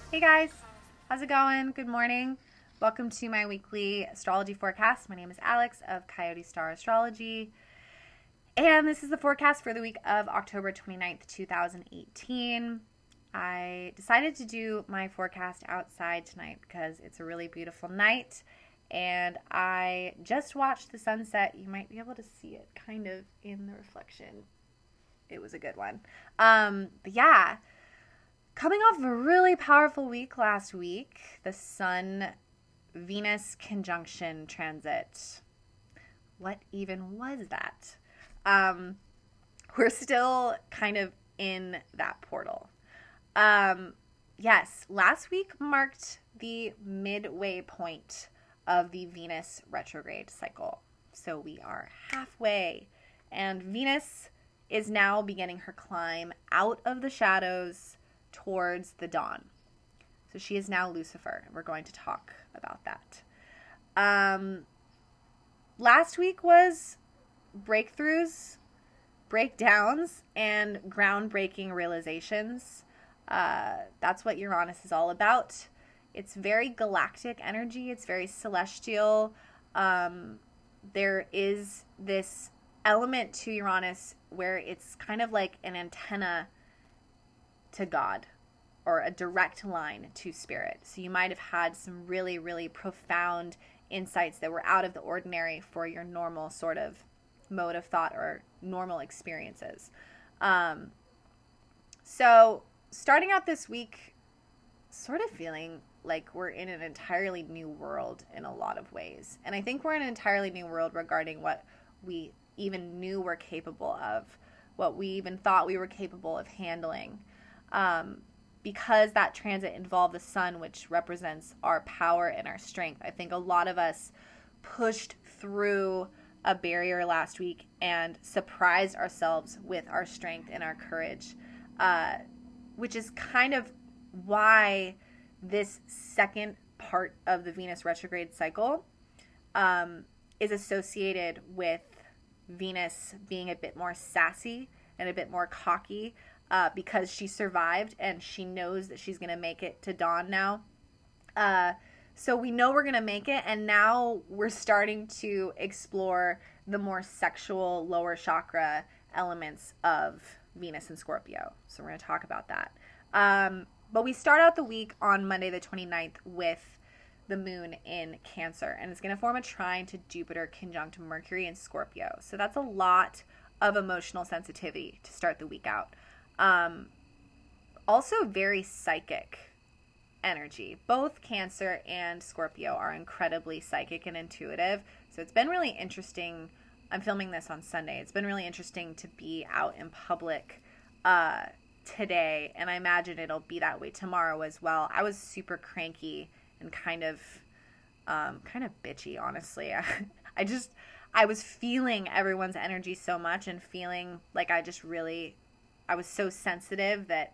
Hey guys, how's it going? Good morning. Welcome to my weekly astrology forecast. My name is Alex of Coyote Astrology, and this is the forecast for the week of October 29th, 2018. I decided to do my forecast outside tonight because it's a really beautiful night, and I just watched the sunset. You might be able to see it kind of in the reflection. It was a good one. But yeah, coming off a really powerful week last week, the Sun-Venus conjunction transit. What even was that? We're still kind of in that portal. Yes, last week marked the midway point of the Venus retrograde cycle. So we are halfway, and Venus is now beginning her climb out of the shadows towards the dawn. So she is now Lucifer, and we're going to talk about that. Last week was breakthroughs, breakdowns, and groundbreaking realizations. That's what Uranus is all about. It's very galactic energy. It's very celestial. There is this element to Uranus where it's kind of like an antenna to God, or a direct line to spirit. So you might have had some really, really profound insights that were out of the ordinary for your normal sort of mode of thought or normal experiences. So starting out this week, sort of feeling like we're in an entirely new world in a lot of ways. And I think we're in an entirely new world regarding what we even knew we're capable of, what we even thought we were capable of handling. Because that transit involved the sun, which represents our power and our strength. I think a lot of us pushed through a barrier last week and surprised ourselves with our strength and our courage, which is kind of why this second part of the Venus retrograde cycle is associated with Venus being a bit more sassy and a bit more cocky, because she survived and she knows that she's going to make it to dawn now. So we know we're going to make it, and now we're starting to explore the more sexual lower chakra elements of Venus and Scorpio. So we're going to talk about that. But we start out the week on Monday the 29th with the moon in Cancer, and it's going to form a trine to Jupiter conjunct Mercury in Scorpio. So that's a lot of emotional sensitivity to start the week out. Also very psychic energy. Both Cancer and Scorpio are incredibly psychic and intuitive. So it's been really interesting. I'm filming this on Sunday. It's been really interesting to be out in public today, and I imagine it'll be that way tomorrow as well. I was super cranky and kind of bitchy, honestly. I was feeling everyone's energy so much and feeling like I was so sensitive that,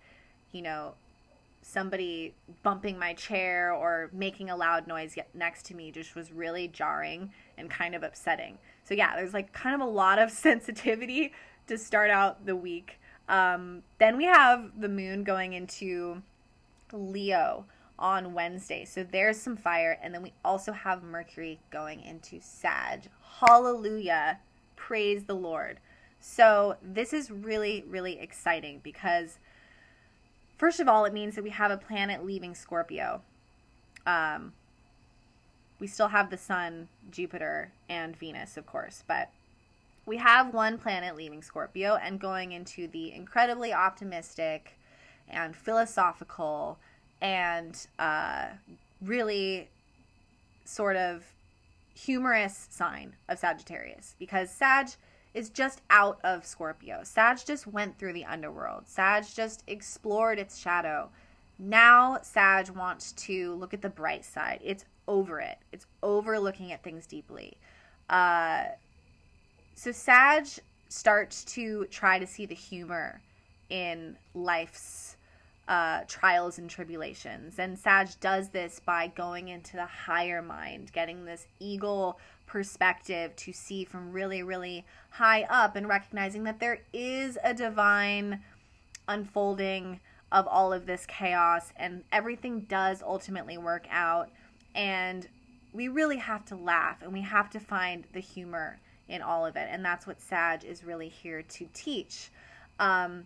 somebody bumping my chair or making a loud noise next to me just was really jarring and kind of upsetting. So yeah, there's like kind of a lot of sensitivity to start out the week. Then we have the moon going into Leo on Wednesday. So there's some fire. And then we also have Mercury going into Sag. Hallelujah. Praise the Lord. So this is really, really exciting because, first of all, it means that we have a planet leaving Scorpio. We still have the Sun, Jupiter, and Venus, of course, but we have one planet leaving Scorpio and going into the incredibly optimistic and philosophical and really sort of humorous sign of Sagittarius, because Sag is just out of Scorpio. Sag just went through the underworld. Sag just explored its shadow. Now Sag wants to look at the bright side. It's over it. It's over looking at things deeply. So Sag starts to try to see the humor in life's trials and tribulations. And Sag does this by going into the higher mind, getting this eagle perspective to see from really, really high up and recognizing that there is a divine unfolding of all of this chaos, and everything does ultimately work out, and we really have to laugh and we have to find the humor in all of it, and that's what Sag is really here to teach. And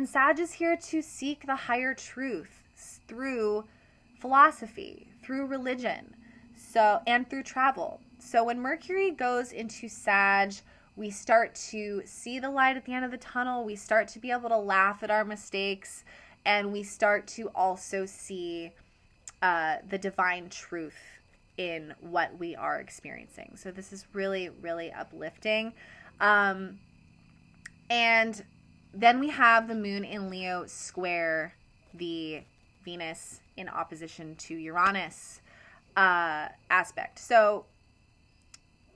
Sag is here to seek the higher truth through philosophy, through religion, and through travel. So when Mercury goes into Sag, we start to see the light at the end of the tunnel. We start to be able to laugh at our mistakes, and we start to also see the divine truth in what we are experiencing. So this is really, really uplifting. And then we have the moon in Leo square the Venus in opposition to Uranus aspect. So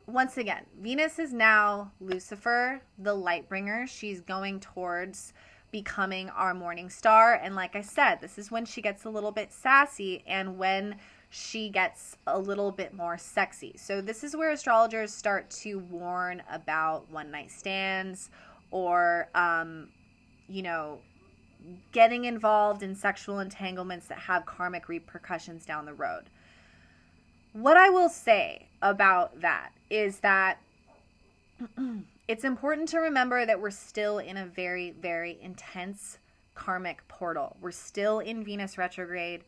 once again, Venus is now Lucifer, the light bringer. She's going towards becoming our morning star. And like I said, this is when she gets a little bit sassy and when she gets a little bit more sexy. So this is where astrologers start to warn about one-night stands or, getting involved in sexual entanglements that have karmic repercussions down the road. What I will say about that is that it's important to remember that we're still in a very, very intense karmic portal. We're still in Venus retrograde.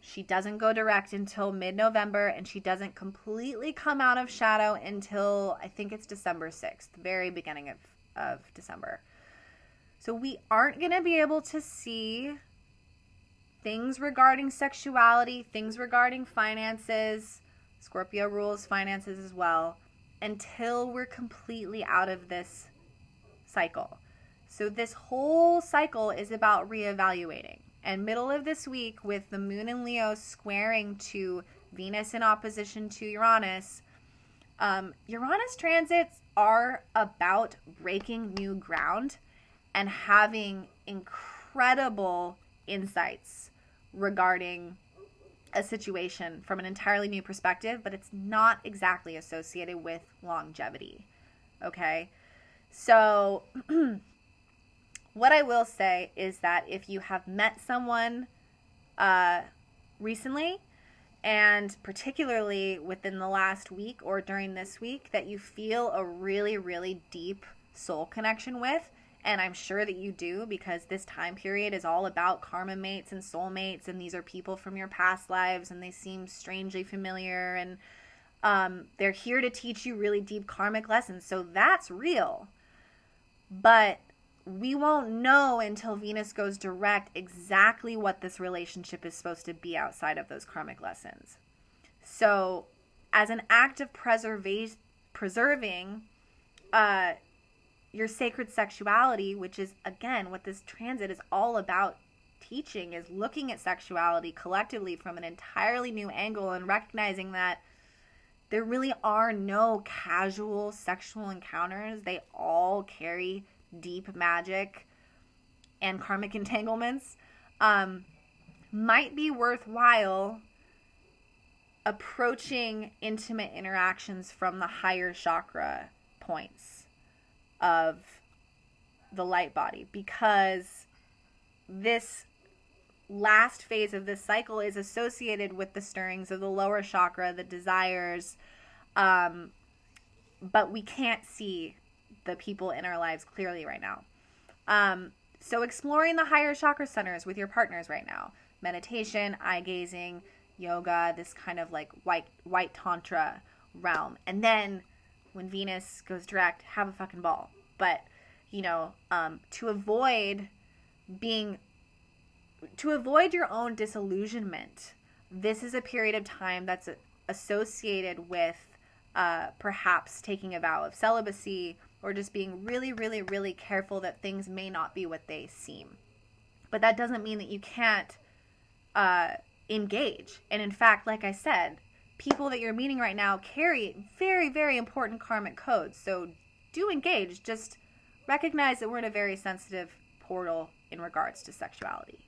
She doesn't go direct until mid-November, and she doesn't completely come out of shadow until, I think it's December 6th, very beginning of December. So we aren't going to be able to see things regarding sexuality, things regarding finances. Scorpio rules finances as well, until we're completely out of this cycle. So this whole cycle is about reevaluating. And middle of this week, with the moon in Leo squaring to Venus in opposition to Uranus, Uranus transits are about breaking new ground and having incredible insights regarding a situation from an entirely new perspective, but it's not exactly associated with longevity. Okay? So what I will say is that if you have met someone recently, and particularly within the last week or during this week, that you feel a really, really deep soul connection with, and I'm sure that you do, because this time period is all about karma mates and soul mates, and these are people from your past lives, and they seem strangely familiar, and they're here to teach you really deep karmic lessons. So that's real. But we won't know until Venus goes direct exactly what this relationship is supposed to be outside of those karmic lessons. So as an act of preserving your sacred sexuality, which is, again, what this transit is all about teaching, is looking at sexuality collectively from an entirely new angle and recognizing that there really are no casual sexual encounters. They all carry deep magic and karmic entanglements. Might be worthwhile approaching intimate interactions from the higher chakra points of the light body, because this last phase of this cycle is associated with the stirrings of the lower chakra, the desires, but we can't see the people in our lives clearly right now. So exploring the higher chakra centers with your partners right now, meditation, eye gazing, yoga, this kind of like white tantra realm. And then when Venus goes direct, have a fucking ball. But, to avoid your own disillusionment, this is a period of time that's associated with perhaps taking a vow of celibacy, or just being really, really, really careful that things may not be what they seem. But that doesn't mean that you can't engage. And in fact, like I said, people that you're meeting right now carry very, very important karmic codes. So do engage. Just recognize that we're in a very sensitive portal in regards to sexuality.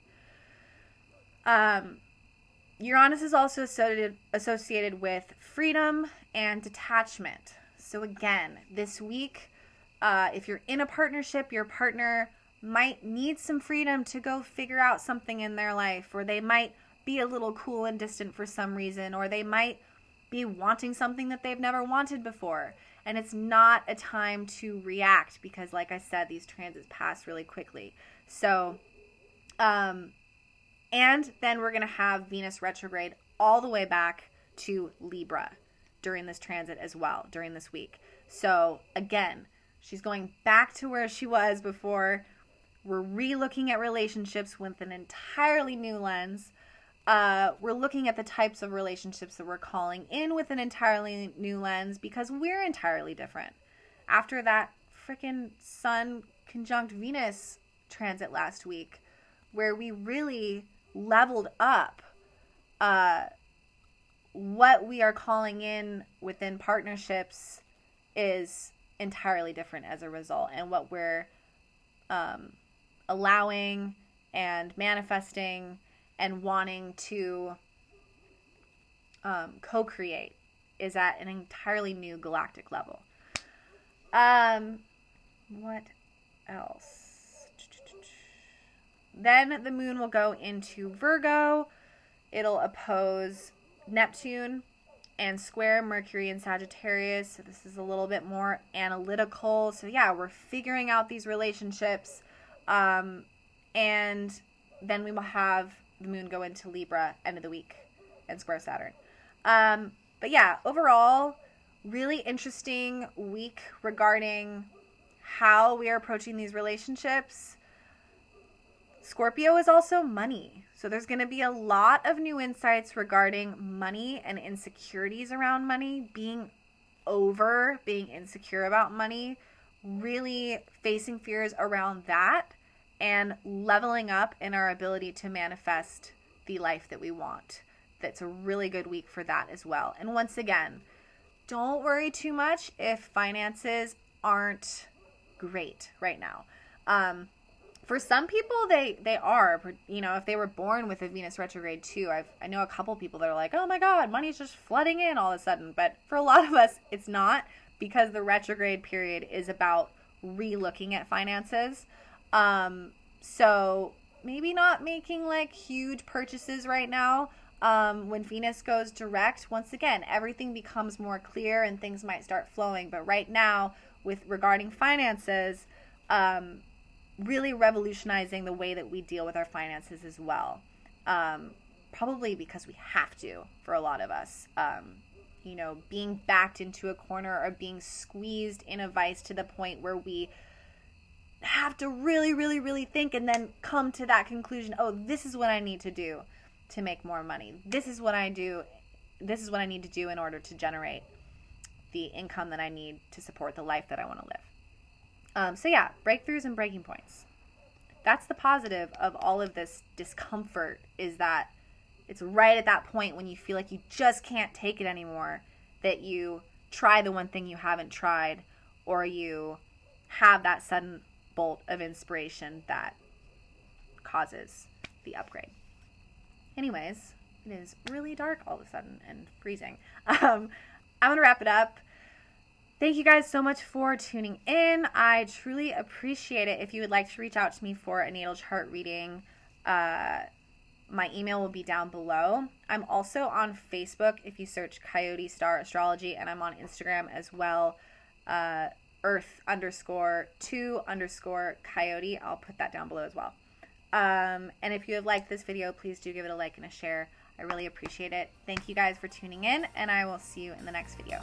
Uranus is also associated with freedom and detachment. So again, this week, if you're in a partnership, your partner might need some freedom to go figure out something in their life, or they might be a little cool and distant for some reason, or they might be wanting something that they've never wanted before. And it's not a time to react because, like I said, these transits pass really quickly. So, and then we're going to have Venus retrograde all the way back to Libra during this transit as well, during this week. So again, she's going back to where she was before. We're re-looking at relationships with an entirely new lens. We're looking at the types of relationships that we're calling in with an entirely new lens because we're entirely different. After that freaking Sun conjunct Venus transit last week, where we really leveled up what we are calling in within partnerships is entirely different as a result, and what we're allowing and manifesting and wanting to co-create is at an entirely new galactic level. What else? Then the moon will go into Virgo. It'll oppose Neptune and square Mercury and Sagittarius. So this is a little bit more analytical. So yeah, we're figuring out these relationships. And then we will have the moon go into Libra end of the week and square Saturn. But yeah, overall, really interesting week regarding how we are approaching these relationships. Scorpio is also money. So there's going to be a lot of new insights regarding money and insecurities around money, being insecure about money, really facing fears around that, and leveling up in our ability to manifest the life that we want. That's a really good week for that as well. And once again, don't worry too much if finances aren't great right now. For some people, they are, you know, if they were born with a Venus retrograde too. I know a couple people that are like, oh my God, money's just flooding in all of a sudden. But for a lot of us, it's not, because the retrograde period is about re-looking at finances. So maybe not making like huge purchases right now. When Venus goes direct, once again, everything becomes more clear and things might start flowing. But right now, regarding finances, really revolutionizing the way that we deal with our finances as well. Probably because we have to, for a lot of us. You know, being backed into a corner or being squeezed in a vice to the point where we have to really, really, really think and then come to that conclusion. Oh, this is what I need to do to make more money. This is what I do. This is what I need to do in order to generate the income that I need to support the life that I want to live. So yeah, breakthroughs and breaking points. That's the positive of all of this discomfort, is that it's right at that point when you feel like you just can't take it anymore that you try the one thing you haven't tried, or you have that sudden bolt of inspiration that causes the upgrade. Anyways, it is really dark all of a sudden and freezing. I'm going to wrap it up. Thank you guys so much for tuning in. I truly appreciate it. If you would like to reach out to me for a natal chart reading, my email will be down below. I'm also on Facebook if you search Coyote Star Astrology, and I'm on Instagram as well, Earth_2_Coyote. I'll put that down below as well. And if you have liked this video, please do give it a like and a share. I really appreciate it. Thank you guys for tuning in, and I will see you in the next video.